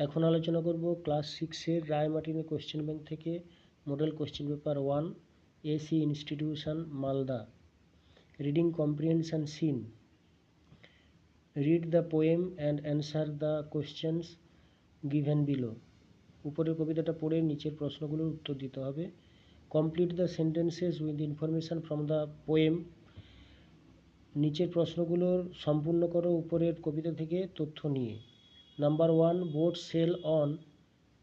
এখন আলোচনা করব ক্লাস 6-এর রায়মার্টিনের কোশ্চেন ব্যাংক থেকে model question paper 1 AC institution Malda. Reading comprehension seen. Read the poem and answer the questions given below. উপরের কবিতাটা পড়ে নিচের প্রশ্নগুলোর উত্তর দিতে হবে। Complete the sentences with information from the poem. নিচের প্রশ্নগুলোর সম্পূর্ণ করো উপরের কবিতা থেকে তথ্য নিয়ে। Number 1, boat sail on.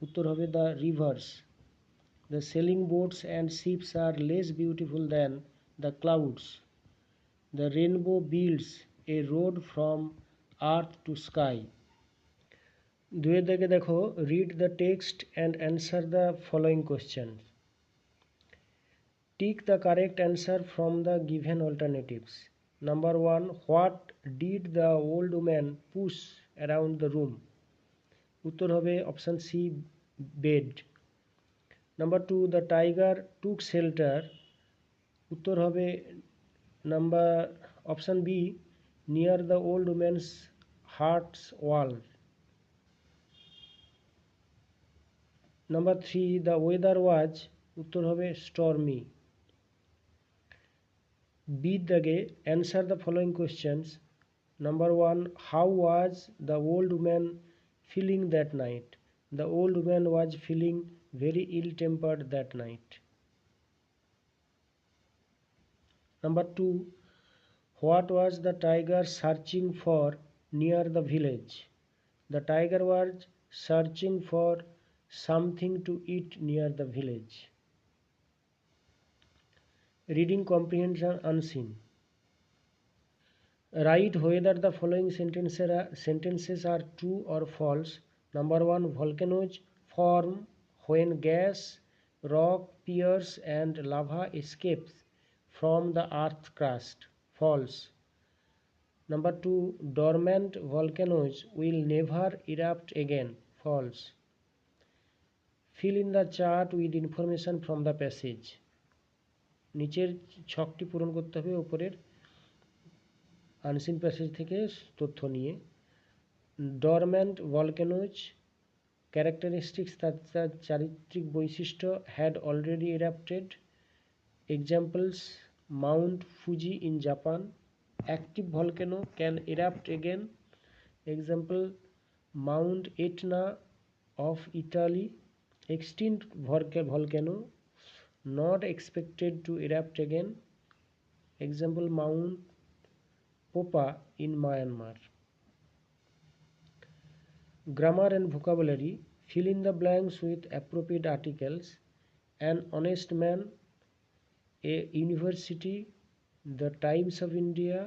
উত্তর হবে the rivers. The sailing boats and ships are less beautiful than the clouds. The rainbow builds A road from earth to sky. দুয়ের দিকে দেখো, read the text and answer the following question. Tick the correct answer from the given alternatives. Number 1, what did the old woman push around the room? উত্তর হবে option C, bed. Number 2, the tiger took shelter. উত্তর হবে number option B, near the old woman's heart's wall. নাম্বার 3, the weather was. উত্তর হবে stormy. B দাগে answer the following questions. Number 1, how was the old woman feeling that night? The old woman was feeling very ill-tempered that night. Number 2, what was the tiger searching for near the village? The tiger was searching for something to eat near the village. Reading comprehension unseen. Write whether the following sentences are true or false. Number 1, volcanoes form when gas, rock, piers and lava escapes from the earth's crust. False. Number 2, dormant volcanoes will never erupt again. False. Fill in the chart with information from the passage. নিচের ছকটি পূরণ করতে হবে উপরের unseen passage থেকে তথ্য নিয়ে। Dormant ভলক্যানোজ characteristics, তার চারিত্রিক বৈশিষ্ট্য, had already erupted. Examples, Mount Fuji in Japan. Active volcano can erupt again. Example, Mount Etna of Italy. Extinct volcano not expected to erupt again. Example, Mount Popa in Myanmar. Grammar and vocabulary. Fill in the blanks with appropriate articles. An honest man, a university, the Times of India,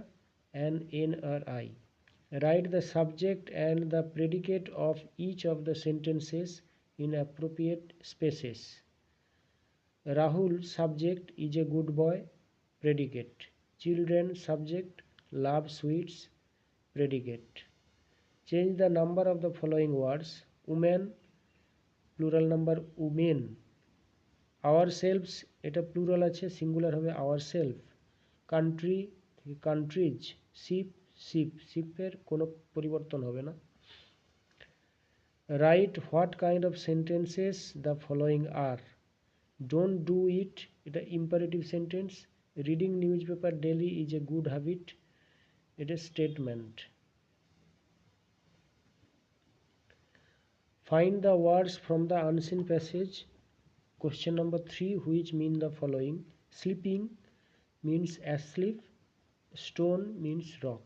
and NRI. Write the subject and the predicate of each of the sentences in appropriate spaces. Rahul, subject, is a good boy. Predicate. Children, subject, love sweets. Predicate. Change the number of the following words. Women, plural number women. Ourselves, এটা plural আছে, singular হবে ourself. Country, countries. Ship, ship, shipের কোনো পরিবর্তন হবে না। Write what kind of sentences the following are. Don't do it, এটা imperative sentence. Reading newspaper daily is a good habit, it is statement. Find the words from the unseen passage. Question number 3, which mean the following. Sleeping means asleep. Stone means rock.